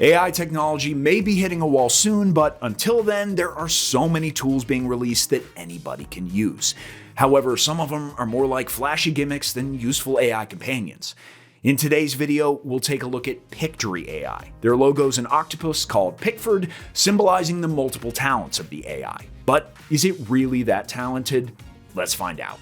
AI technology may be hitting a wall soon, but until then, there are so many tools being released that anybody can use. However, some of them are more like flashy gimmicks than useful AI companions. In today's video, we'll take a look at Pictory AI. Their logo's an octopus called Pickford, symbolizing the multiple talents of the AI. But is it really that talented? Let's find out.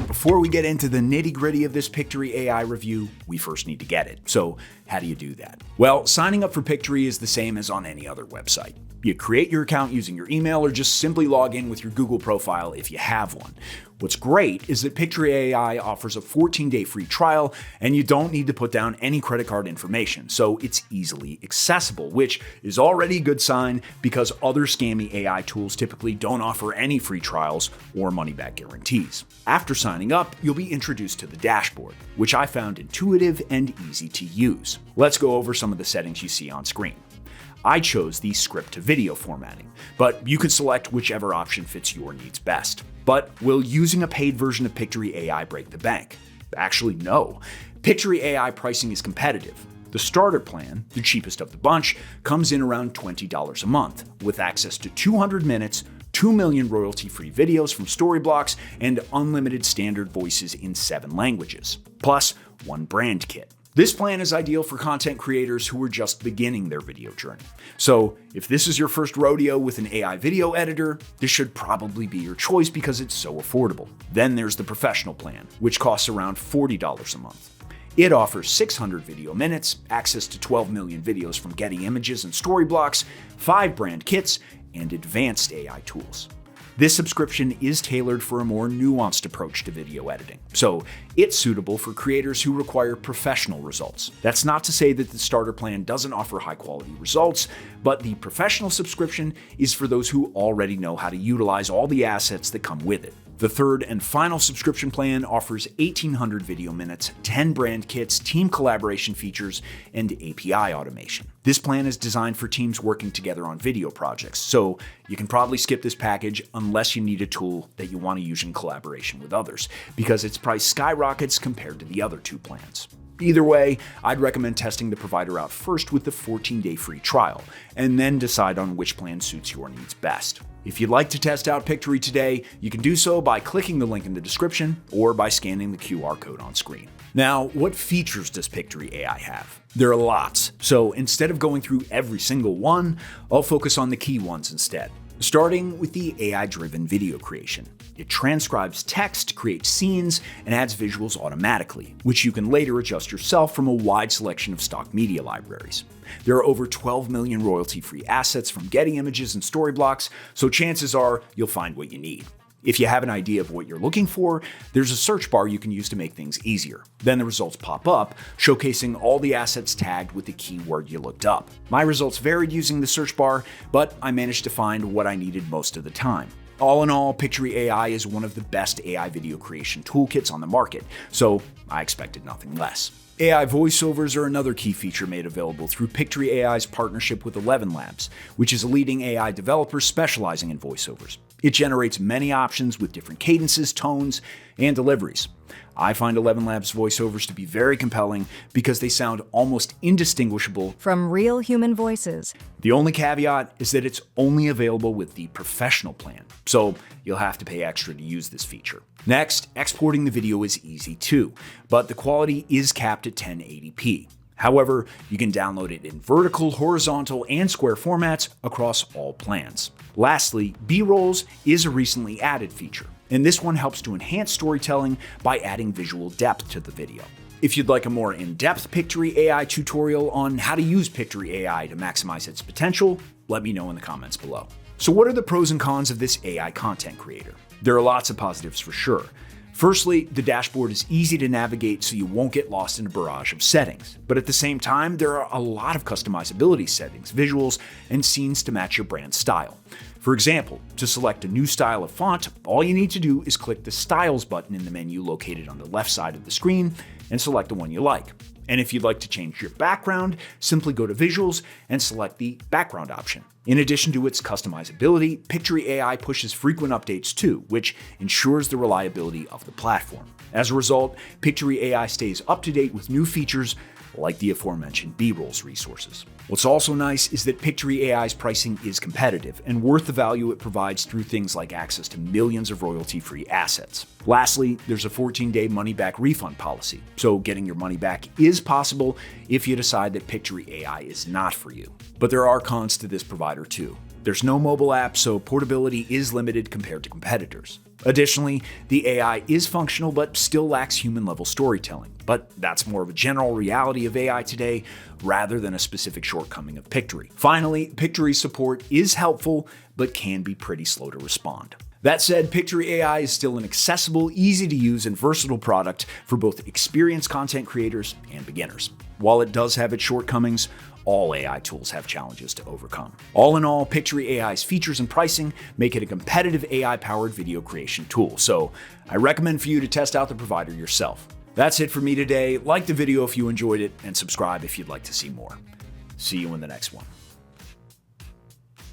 Before we get into the nitty-gritty of this Pictory AI review, we first need to get it. So how do you do that? Well, signing up for Pictory is the same as on any other website. You create your account using your email or just simply log in with your Google profile if you have one. What's great is that Pictory AI offers a 14-day free trial, and you don't need to put down any credit card information, so it's easily accessible, which is already a good sign because other scammy AI tools typically don't offer any free trials or money-back guarantees. After signing up, you'll be introduced to the dashboard, which I found intuitive and easy to use. Let's go over some of the settings you see on screen. I chose the script-to-video formatting, but you can select whichever option fits your needs best. But will using a paid version of Pictory AI break the bank? Actually, no. Pictory AI pricing is competitive. The starter plan, the cheapest of the bunch, comes in around $20 a month, with access to 200 minutes, 2 million royalty-free videos from Storyblocks, and unlimited standard voices in 7 languages, plus 1 brand kit. This plan is ideal for content creators who are just beginning their video journey. So if this is your first rodeo with an AI video editor, this should probably be your choice because it's so affordable. Then there's the professional plan, which costs around $40 a month. It offers 600 video minutes, access to 12 million videos from Getty Images and Storyblocks, 5 brand kits, and advanced AI tools. This subscription is tailored for a more nuanced approach to video editing, so it's suitable for creators who require professional results. That's not to say that the starter plan doesn't offer high-quality results, but the professional subscription is for those who already know how to utilize all the assets that come with it. The third and final subscription plan offers 1,800 video minutes, 10 brand kits, team collaboration features, and API automation. This plan is designed for teams working together on video projects, so you can probably skip this package unless you need a tool that you want to use in collaboration with others, because its price skyrockets compared to the other 2 plans. Either way, I'd recommend testing the provider out first with the 14-day free trial, and then decide on which plan suits your needs best. If you'd like to test out Pictory today, you can do so by clicking the link in the description or by scanning the QR code on screen. Now, what features does Pictory AI have? There are lots, so instead of going through every single one, I'll focus on the key ones instead. Starting with the AI-driven video creation. It transcribes text, creates scenes, and adds visuals automatically, which you can later adjust yourself from a wide selection of stock media libraries. There are over 12 million royalty-free assets from Getty Images and Storyblocks, so chances are you'll find what you need. If you have an idea of what you're looking for, there's a search bar you can use to make things easier. Then the results pop up, showcasing all the assets tagged with the keyword you looked up. My results varied using the search bar, but I managed to find what I needed most of the time. All in all, Pictory AI is one of the best AI video creation toolkits on the market, so I expected nothing less. AI voiceovers are another key feature made available through Pictory AI's partnership with 11 Labs, which is a leading AI developer specializing in voiceovers. It generates many options with different cadences, tones, and deliveries. I find 11 Labs voiceovers to be very compelling because they sound almost indistinguishable from real human voices. The only caveat is that it's only available with the professional plan, so you'll have to pay extra to use this feature. Next, exporting the video is easy too, but the quality is capped at 1080p. However, you can download it in vertical, horizontal, and square formats across all plans. Lastly, B-rolls is a recently added feature, and this one helps to enhance storytelling by adding visual depth to the video. If you'd like a more in-depth Pictory AI tutorial on how to use Pictory AI to maximize its potential, let me know in the comments below. So what are the pros and cons of this AI content creator? There are lots of positives for sure. Firstly, the dashboard is easy to navigate so you won't get lost in a barrage of settings. But at the same time, there are a lot of customizability settings, visuals, and scenes to match your brand style. For example, to select a new style of font, all you need to do is click the Styles button in the menu located on the left side of the screen and select the one you like. And if you'd like to change your background, simply go to Visuals and select the Background option. In addition to its customizability, Pictory AI pushes frequent updates too, which ensures the reliability of the platform. As a result, Pictory AI stays up to date with new features like the aforementioned B-rolls resources. What's also nice is that Pictory AI's pricing is competitive and worth the value it provides through things like access to millions of royalty-free assets. Lastly, there's a 14-day money-back refund policy, so getting your money back is possible if you decide that Pictory AI is not for you. But there are cons to this provider too. There's no mobile app, so portability is limited compared to competitors. Additionally, the AI is functional but still lacks human-level storytelling. But that's more of a general reality of AI today rather than a specific shortcoming of Pictory. Finally, Pictory's support is helpful but can be pretty slow to respond. That said, Pictory AI is still an accessible, easy-to-use, and versatile product for both experienced content creators and beginners. While it does have its shortcomings, all AI tools have challenges to overcome. All in all, Pictory AI's features and pricing make it a competitive AI-powered video creation tool, so I recommend for you to test out the provider yourself. That's it for me today. Like the video if you enjoyed it, and subscribe if you'd like to see more. See you in the next one.